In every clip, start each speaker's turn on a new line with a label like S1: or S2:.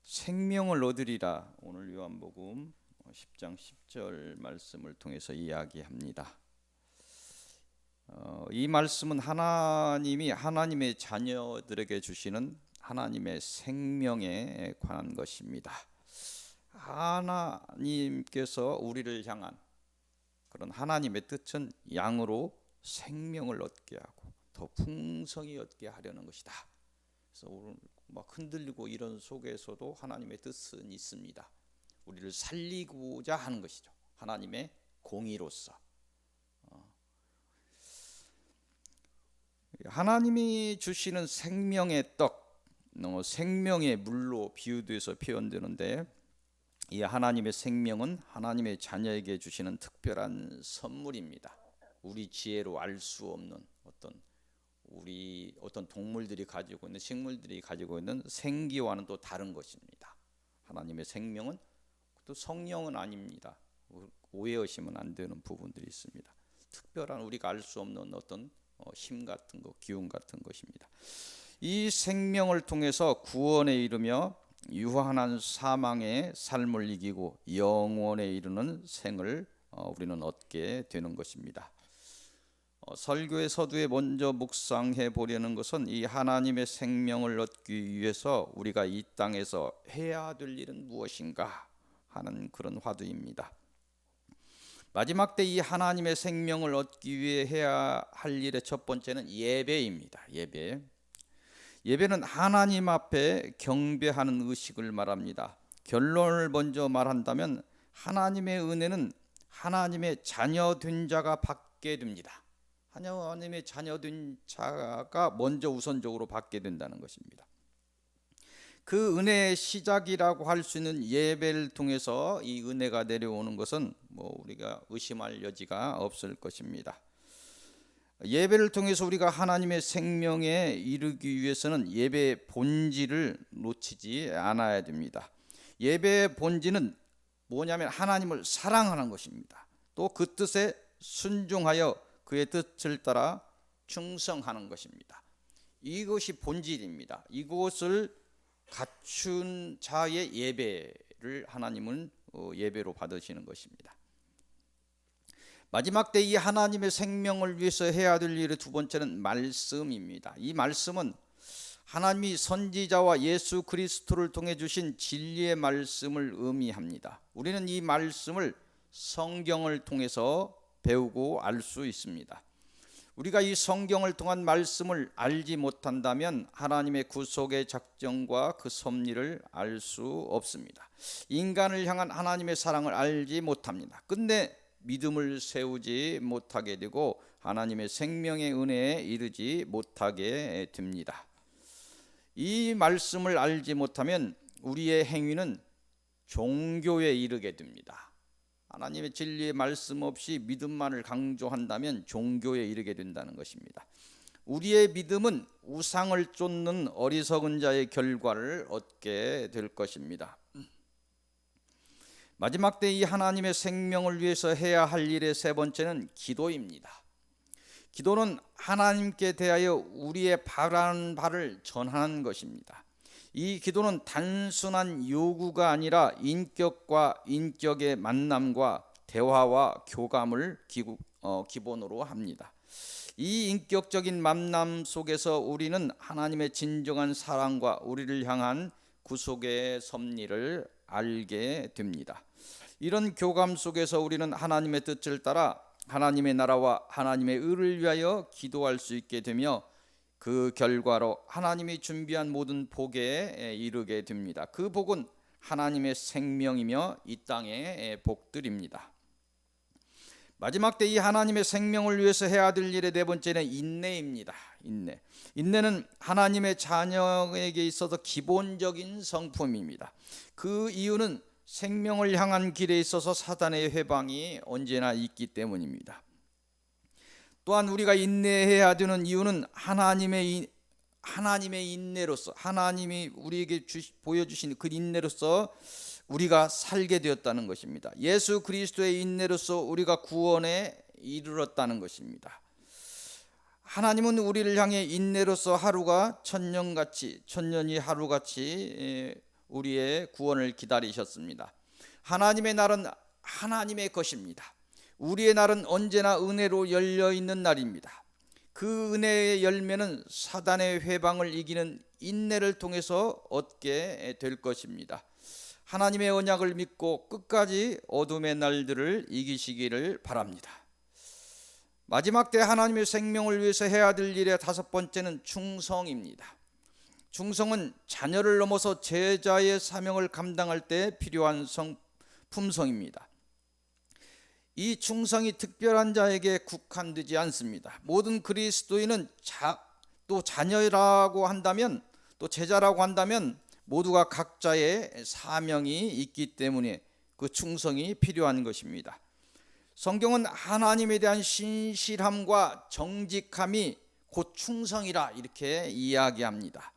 S1: 생명을 얻으리라. 오늘 요한복음 10장 10절 말씀을 통해서 이야기합니다. 이 말씀은 하나님이 하나님의 자녀들에게 주시는 하나님의 생명에 관한 것입니다. 하나님께서 우리를 향한 그런 하나님의 뜻은 양으로 생명을 얻게 하고 더 풍성히 얻게 하려는 것이다. 그래서 오늘 막 흔들리고 이런 속에서도 하나님의 뜻은 있습니다. 우리를 살리고자 하는 것이죠. 하나님의 공의로서. 하나님이 주시는 생명의 떡, 생명의 물로 비유돼서 표현되는데, 이 하나님의 생명은 하나님의 자녀에게 주시는 특별한 선물입니다. 우리 지혜로 알 수 없는 어떤 동물들이 가지고 있는, 식물들이 가지고 있는 생기와는 또 다른 것입니다. 하나님의 생명은 또 성령은 아닙니다. 오해하시면 안 되는 부분들이 있습니다. 특별한 우리가 알 수 없는 어떤 힘 같은 것, 기운 같은 것입니다. 이 생명을 통해서 구원에 이르며 유한한 사망의 삶을 이기고 영원에 이르는 생을 우리는 얻게 되는 것입니다. 설교의 서두에 먼저 묵상해 보려는 것은 이 하나님의 생명을 얻기 위해서 우리가 이 땅에서 해야 될 일은 무엇인가 하는 그런 화두입니다. 마지막 때 이 하나님의 생명을 얻기 위해 해야 할 일의 첫 번째는 예배입니다. 예배는 하나님 앞에 경배하는 의식을 말합니다. 결론을 먼저 말한다면 하나님의 은혜는 하나님의 자녀된 자가 받게 됩니다. 하나님의 자녀된 자가 먼저 우선적으로 받게 된다는 것입니다. 그 은혜의 시작이라고 할 수 있는 예배를 통해서 이 은혜가 내려오는 것은 우리가 의심할 여지가 없을 것입니다. 예배를 통해서 우리가 하나님의 생명에 이르기 위해서는 예배의 본질을 놓치지 않아야 됩니다. 예배의 본질은 뭐냐면 하나님을 사랑하는 것입니다. 또 그 뜻에 순종하여 그의 뜻을 따라 충성하는 것입니다. 이것이 본질입니다. 이것을 갖춘 자의 예배를 하나님은 예배로 받으시는 것입니다. 마지막 때 이 하나님의 생명을 위해서 해야 될 일의 두 번째는 말씀입니다. 이 말씀은 하나님이 선지자와 예수 그리스도를 통해 주신 진리의 말씀을 의미합니다. 우리는 이 말씀을 성경을 통해서 배우고 알 수 있습니다. 우리가 이 성경을 통한 말씀을 알지 못한다면 하나님의 구속의 작정과 그 섭리를 알 수 없습니다. 인간을 향한 하나님의 사랑을 알지 못합니다. 근데 믿음을 세우지 못하게 되고 하나님의 생명의 은혜에 이르지 못하게 됩니다. 이 말씀을 알지 못하면 우리의 행위는 종교에 이르게 됩니다. 하나님의 진리의 말씀 없이 믿음만을 강조한다면 종교에 이르게 된다는 것입니다. 우리의 믿음은 우상을 쫓는 어리석은 자의 결과를 얻게 될 것입니다. 마지막 때 이 하나님의 생명을 위해서 해야 할 일의 세 번째는 기도입니다. 기도는 하나님께 대하여 우리의 바라는 바를 전하는 것입니다. 이 기도는 단순한 요구가 아니라 인격과 인격의 만남과 대화와 교감을 기본으로 합니다. 이 인격적인 만남 속에서 우리는 하나님의 진정한 사랑과 우리를 향한 구속의 섭리를 알게 됩니다. 이런 교감 속에서 우리는 하나님의 뜻을 따라 하나님의 나라와 하나님의 의를 위하여 기도할 수 있게 되며 그 결과로 하나님이 준비한 모든 복에 이르게 됩니다. 그 복은 하나님의 생명이며 이 땅의 복들입니다. 마지막 때 이 하나님의 생명을 위해서 해야 될 일의 네 번째는 인내입니다. 인내는 하나님의 자녀에게 있어서 기본적인 성품입니다. 그 이유는 생명을 향한 길에 있어서 사단의 회방이 언제나 있기 때문입니다. 또한 우리가 인내해야 되는 이유는 하나님의 인내로서, 하나님이 우리에게 보여주신 그 인내로서 우리가 살게 되었다는 것입니다. 예수 그리스도의 인내로서 우리가 구원에 이르렀다는 것입니다. 하나님은 우리를 향해 인내로서 하루가 천년이 하루같이 우리의 구원을 기다리셨습니다. 하나님의 날은 하나님의 것입니다. 우리의 날은 언제나 은혜로 열려있는 날입니다. 그 은혜의 열매는 사단의 회방을 이기는 인내를 통해서 얻게 될 것입니다. 하나님의 언약을 믿고 끝까지 어둠의 날들을 이기시기를 바랍니다. 마지막 때 하나님의 생명을 위해서 해야 될 일의 다섯 번째는 충성입니다. 충성은 자녀를 넘어서 제자의 사명을 감당할 때 필요한 품성입니다. 이 충성이 특별한 자에게 국한되지 않습니다. 모든 그리스도인은 또 자녀라고 한다면, 또 제자라고 한다면 모두가 각자의 사명이 있기 때문에 그 충성이 필요한 것입니다. 성경은 하나님에 대한 신실함과 정직함이 곧 충성이라 이렇게 이야기합니다.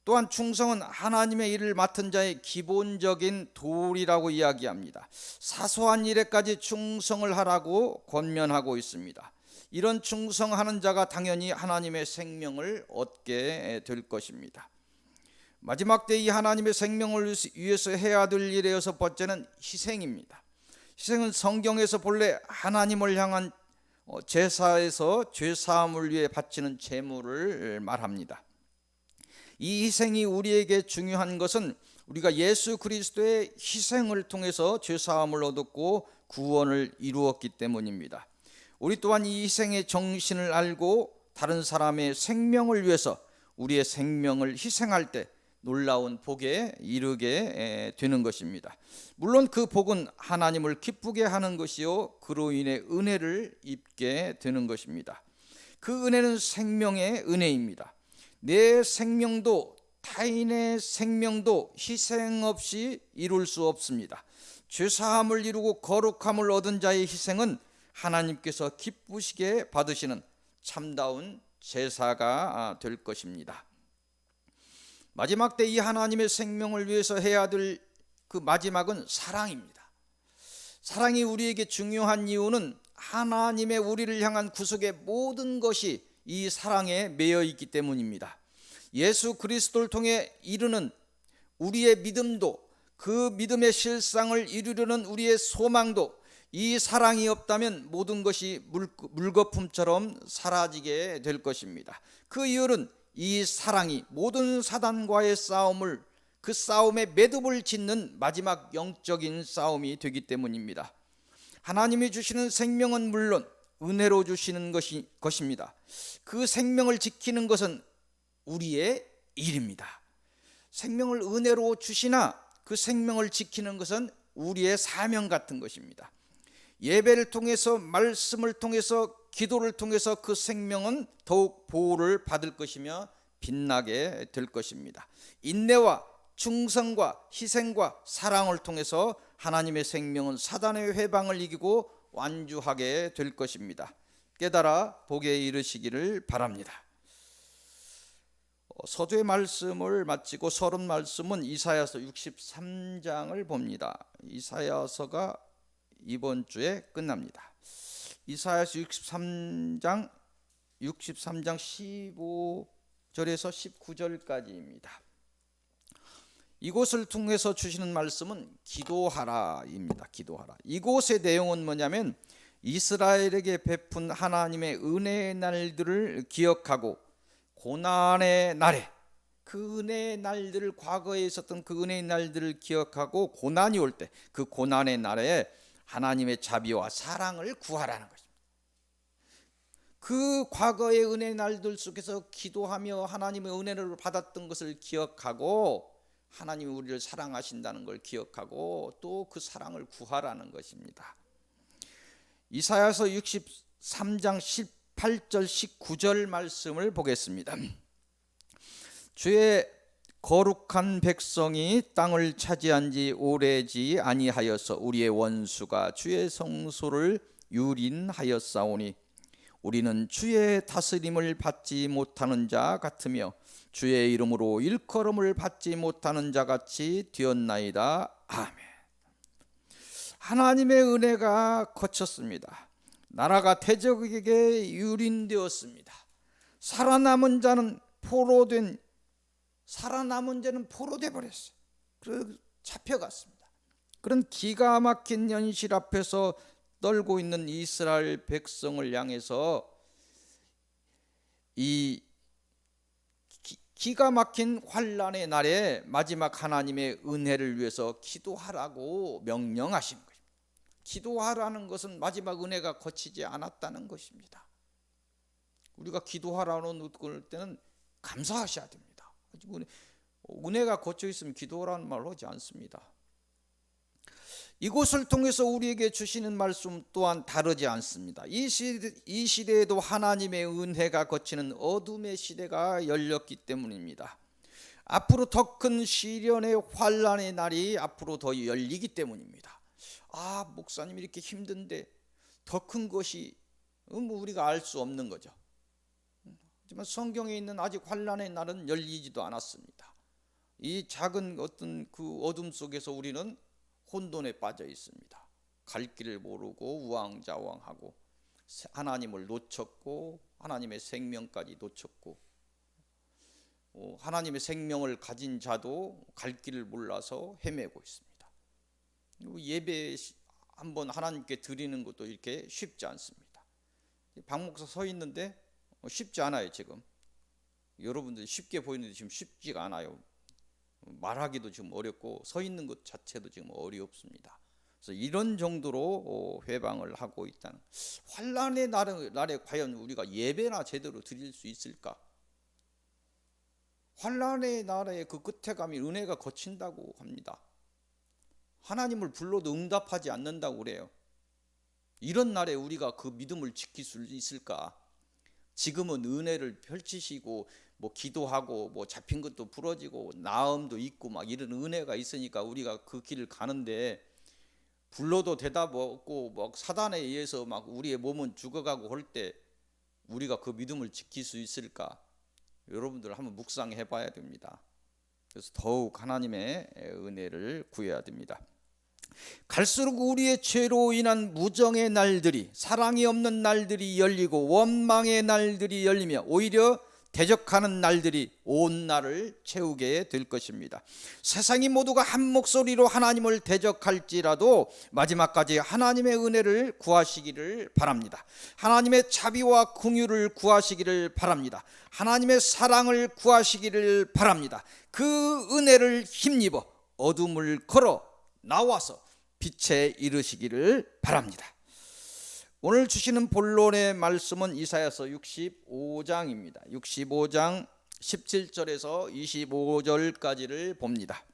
S1: 또한 충성은 하나님의 일을 맡은 자의 기본적인 도리라고 이야기합니다. 사소한 일에까지 충성을 하라고 권면하고 있습니다. 이런 충성하는 자가 당연히 하나님의 생명을 얻게 될 것입니다. 마지막 때 이 하나님의 생명을 위해서 해야 될 일의 여섯 번째는 희생입니다. 희생은 성경에서 본래 하나님을 향한 제사에서 죄사함을 위해 바치는 제물을 말합니다. 이 희생이 우리에게 중요한 것은 우리가 예수 그리스도의 희생을 통해서 죄사함을 얻었고 구원을 이루었기 때문입니다. 우리 또한 이 희생의 정신을 알고 다른 사람의 생명을 위해서 우리의 생명을 희생할 때 놀라운 복에 이르게 되는 것입니다. 물론 그 복은 하나님을 기쁘게 하는 것이요 그로 인해 은혜를 입게 되는 것입니다. 그 은혜는 생명의 은혜입니다. 내 생명도 타인의 생명도 희생 없이 이룰 수 없습니다. 죄사함을 이루고 거룩함을 얻은 자의 희생은 하나님께서 기쁘시게 받으시는 참다운 제사가 될 것입니다. 마지막 때 이 하나님의 생명을 위해서 해야 될 그 마지막은 사랑입니다. 사랑이 우리에게 중요한 이유는 하나님의 우리를 향한 구속의 모든 것이 이 사랑에 매여 있기 때문입니다. 예수 그리스도를 통해 이루는 우리의 믿음도, 그 믿음의 실상을 이루려는 우리의 소망도 이 사랑이 없다면 모든 것이 물거품처럼 사라지게 될 것입니다. 그 이유는 이 사랑이 모든 사단과의 싸움을, 그 싸움에 매듭을 짓는 마지막 영적인 싸움이 되기 때문입니다. 하나님이 주시는 생명은 물론 은혜로 주시는 것입니다. 그 생명을 지키는 것은 우리의 일입니다. 생명을 은혜로 주시나 그 생명을 지키는 것은 우리의 사명 같은 것입니다. 예배를 통해서, 말씀을 통해서, 기도를 통해서 그 생명은 더욱 보호를 받을 것이며 빛나게 될 것입니다. 인내와 충성과 희생과 사랑을 통해서 하나님의 생명은 사단의 회방을 이기고 완주하게 될 것입니다. 깨달아 복에 이르시기를 바랍니다. 서두의 말씀을 마치고 서론 말씀은 이사야서 63장을 봅니다. 이사야서가 이번 주에 끝납니다. 이사야서 63장 15절에서 19절까지입니다. 이곳을 통해서 주시는 말씀은 기도하라입니다. 기도하라. 이곳의 내용은 뭐냐면 이스라엘에게 베푼 하나님의 은혜의 날들을 기억하고 고난의 날에, 그 은혜의 날들을, 과거에 있었던 그 은혜의 날들을 기억하고 고난이 올 때 그 고난의 날에 하나님의 자비와 사랑을 구하라는 것입니다. 그 과거의 은혜의 날들 속에서 기도하며 하나님의 은혜를 받았던 것을 기억하고 하나님이 우리를 사랑하신다는 걸 기억하고 또 그 사랑을 구하라는 것입니다. 이사야서 63장 18절 19절 말씀을 보겠습니다. 주의 거룩한 백성이 땅을 차지한 지 오래지 아니하여서 우리의 원수가 주의 성소를 유린하였사오니 우리는 주의 다스림을 받지 못하는 자 같으며 주의 이름으로 일컬음을 받지 못하는 자 같이 되었나이다. 아멘. 하나님의 은혜가 거쳤습니다. 나라가 대적에게 유린되었습니다. 살아남은 자는 포로돼 버렸어요. 잡혀갔습니다. 그런 기가 막힌 현실 앞에서 떨고 있는 이스라엘 백성을 향해서 이 기가 막힌 환난의 날에 마지막 하나님의 은혜를 위해서 기도하라고 명령하신 것입니다. 기도하라는 것은 마지막 은혜가 거치지 않았다는 것입니다. 우리가 기도하라는 때는 감사하셔야 됩니다. 은혜가 거쳐 있으면 기도하라는 말 하지 않습니다. 이곳을 통해서 우리에게 주시는 말씀 또한 다르지 않습니다. 이 시대에도 하나님의 은혜가 거치는 어둠의 시대가 열렸기 때문입니다. 앞으로 더 큰 시련의 환난의 날이 앞으로 더 열리기 때문입니다. 목사님 이렇게 힘든데 더 큰 것이 우리가 알 수 없는 거죠. 하지만 성경에 있는 아직 환난의 날은 열리지도 않았습니다. 이 작은 어떤 그 어둠 속에서 우리는 혼돈에 빠져 있습니다. 갈 길을 모르고 우왕좌왕하고 하나님을 놓쳤고 하나님의 생명까지 놓쳤고 하나님의 생명을 가진 자도 갈 길을 몰라서 헤매고 있습니다. 예배 한번 하나님께 드리는 것도 이렇게 쉽지 않습니다. 박 목사 서 있는데 쉽지 않아요. 지금 여러분들 쉽게 보이는데 지금 쉽지가 않아요. 말하기도 지금 어렵고 서 있는 것 자체도 지금 어렵습니다. 그래서 이런 정도로 회방을 하고 있다는, 환난의 날에 과연 우리가 예배나 제대로 드릴 수 있을까? 환난의 날에 그 끝에 가면 은혜가 거친다고 합니다. 하나님을 불러도 응답하지 않는다고 그래요. 이런 날에 우리가 그 믿음을 지킬 수 있을까? 지금은 은혜를 펼치시고 기도하고 잡힌 것도 부러지고 나음도 있고 이런 은혜가 있으니까 우리가 그 길을 가는데, 불러도 대답 없고 사단에 의해서 우리의 몸은 죽어가고 할 때 우리가 그 믿음을 지킬 수 있을까? 여러분들 한번 묵상해 봐야 됩니다. 그래서 더욱 하나님의 은혜를 구해야 됩니다. 갈수록 우리의 죄로 인한 무정의 날들이, 사랑이 없는 날들이 열리고 원망의 날들이 열리며 오히려 대적하는 날들이 온 날을 채우게 될 것입니다. 세상이 모두가 한 목소리로 하나님을 대적할지라도 마지막까지 하나님의 은혜를 구하시기를 바랍니다. 하나님의 자비와 긍휼을 구하시기를 바랍니다. 하나님의 사랑을 구하시기를 바랍니다. 그 은혜를 힘입어 어둠을 걸어 나와서 빛에 이르시기를 바랍니다. 오늘 주시는 본론의 말씀은 이사야서 65장입니다. 65장 17절에서 25절까지를 봅니다.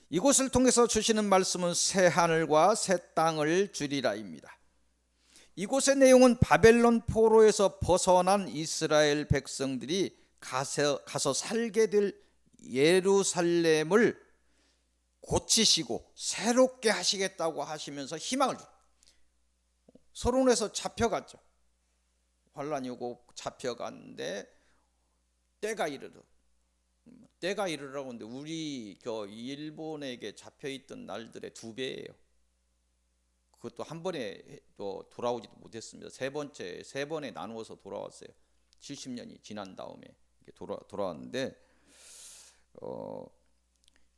S1: 이곳을 통해서 주시는 말씀은 새 하늘과 새 땅을 주리라입니다. 이곳의 내용은 바벨론 포로에서 벗어난 이스라엘 백성들이 가서 살게 될 예루살렘을 고치시고 새롭게 하시겠다고 하시면서 희망을 줍니다. 서론에서 잡혀갔죠. 환란이 오고 잡혀갔는데 때가 이르라고 하는데 우리 일본에게 잡혀있던 날들의 2배예요. 그것도 한 번에 또 돌아오지도 못했습니다. 세 번에 나누어서 돌아왔어요. 70년이 지난 다음에 돌아왔는데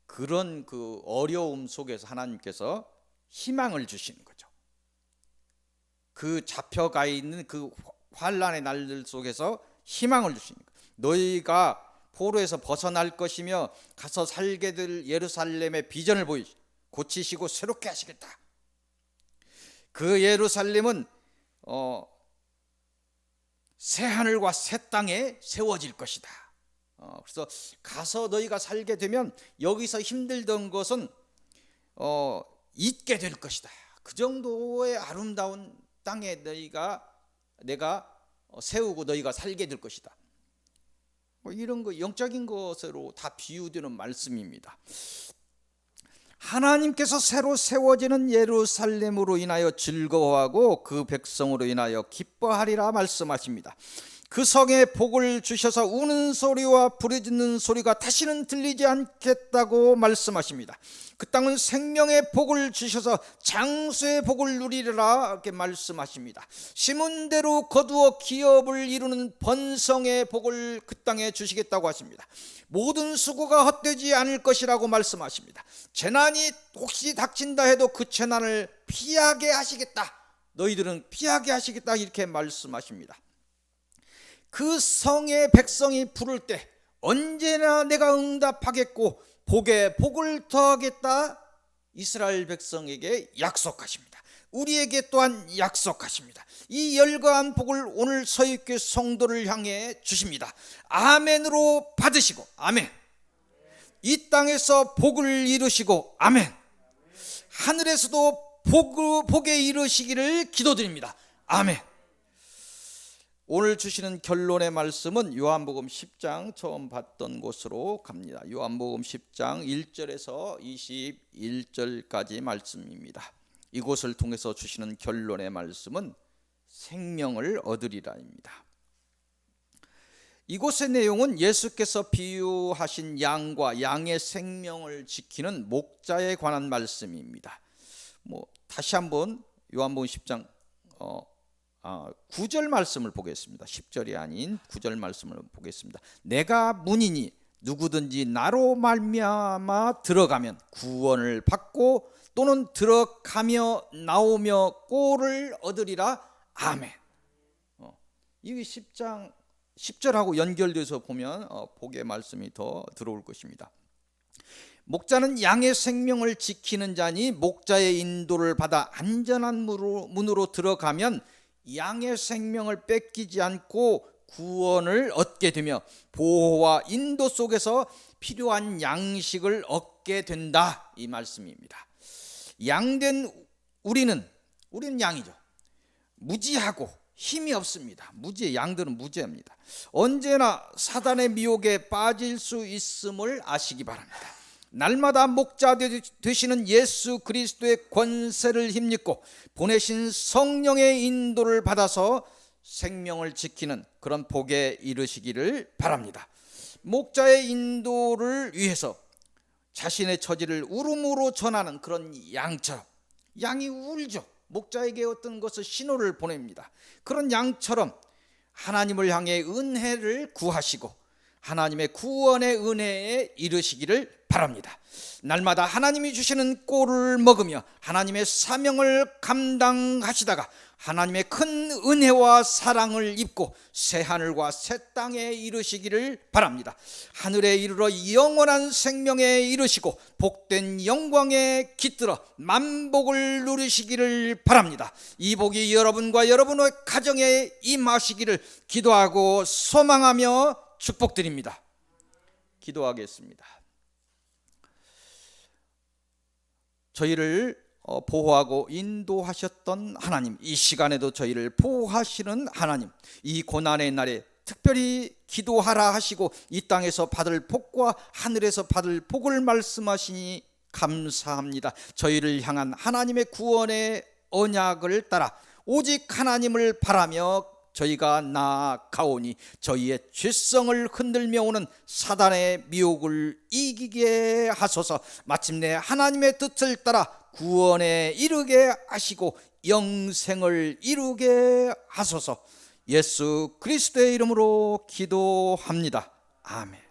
S1: 그런 그 어려움 속에서 하나님께서 희망을 주시는 거죠. 그 잡혀가 있는 그 환란의 날들 속에서 희망을 주시는 거예요. 너희가 포로에서 벗어날 것이며 가서 살게 될 예루살렘의 비전을 고치시고 새롭게 하시겠다. 그 예루살렘은 새 하늘과 새 땅에 세워질 것이다. 그래서 가서 너희가 살게 되면 여기서 힘들던 것은 잊게 될 것이다. 그 정도의 아름다운 땅에 내가 세우고 너희가 살게 될 것이다. 이런 거 영적인 것으로 다 비유되는 말씀입니다. 하나님께서 새로 세워지는 예루살렘으로 인하여 즐거워하고 그 백성으로 인하여 기뻐하리라 말씀하십니다. 그 성에 복을 주셔서 우는 소리와 부르짖는 소리가 다시는 들리지 않겠다고 말씀하십니다. 그 땅은 생명의 복을 주셔서 장수의 복을 누리리라 이렇게 말씀하십니다. 심은 대로 거두어 기업을 이루는 번성의 복을 그 땅에 주시겠다고 하십니다. 모든 수고가 헛되지 않을 것이라고 말씀하십니다. 재난이 혹시 닥친다 해도 그 재난을 피하게 하시겠다, 너희들은 피하게 하시겠다 이렇게 말씀하십니다. 그 성의 백성이 부를 때 언제나 내가 응답하겠고 복에 복을 더하겠다 이스라엘 백성에게 약속하십니다. 우리에게 또한 약속하십니다. 이 열거한 복을 오늘 서입교회 성도를 향해 주십니다. 아멘으로 받으시고 아멘. 이 땅에서 복을 이루시고 아멘. 하늘에서도 복에 이루시기를 기도드립니다. 아멘. 오늘 주시는 결론의 말씀은 요한복음 10장 처음 봤던 곳으로 갑니다. 요한복음 10장 1절에서 21절까지 말씀입니다. 이곳을 통해서 주시는 결론의 말씀은 생명을 얻으리라입니다. 이곳의 내용은 예수께서 비유하신 양과 양의 생명을 지키는 목자에 관한 말씀입니다. 다시 한번 요한복음 10장 9절 말씀을 보겠습니다. 10절이 아닌 9절 말씀을 보겠습니다. 내가 문이니 누구든지 나로 말미암아 들어가면 구원을 받고 또는 들어가며 나오며 꼴을 얻으리라. 아멘. 이 10장 10절하고 연결돼서 보면 복의 말씀이 더 들어올 것입니다. 목자는 양의 생명을 지키는 자니 목자의 인도를 받아 안전한 문으로 들어가면 양의 생명을 뺏기지 않고 구원을 얻게 되며 보호와 인도 속에서 필요한 양식을 얻게 된다, 이 말씀입니다. 양된 우리는 양이죠. 무지하고 힘이 없습니다. 양들은 무지합니다. 언제나 사단의 미혹에 빠질 수 있음을 아시기 바랍니다. 날마다 목자 되시는 예수 그리스도의 권세를 힘입고 보내신 성령의 인도를 받아서 생명을 지키는 그런 복에 이르시기를 바랍니다. 목자의 인도를 위해서 자신의 처지를 울음으로 전하는 그런 양처럼, 양이 울죠. 목자에게 어떤 것을 신호를 보냅니다. 그런 양처럼 하나님을 향해 은혜를 구하시고 하나님의 구원의 은혜에 이르시기를 바랍니다. 날마다 하나님이 주시는 꼴을 먹으며 하나님의 사명을 감당하시다가 하나님의 큰 은혜와 사랑을 입고 새 하늘과 새 땅에 이르시기를 바랍니다. 하늘에 이르러 영원한 생명에 이르시고 복된 영광에 깃들어 만복을 누리시기를 바랍니다. 이 복이 여러분과 여러분의 가정에 임하시기를 기도하고 소망하며 축복드립니다. 기도하겠습니다. 저희를 보호하고 인도하셨던 하나님, 이 시간에도 저희를 보호하시는 하나님, 이 고난의 날에 특별히 기도하라 하시고 이 땅에서 받을 복과 하늘에서 받을 복을 말씀하시니 감사합니다. 저희를 향한 하나님의 구원의 언약을 따라 오직 하나님을 바라며 저희가 나아가오니 저희의 죄성을 흔들며 오는 사단의 미혹을 이기게 하소서. 마침내 하나님의 뜻을 따라 구원에 이르게 하시고 영생을 이루게 하소서. 예수 그리스도의 이름으로 기도합니다. 아멘.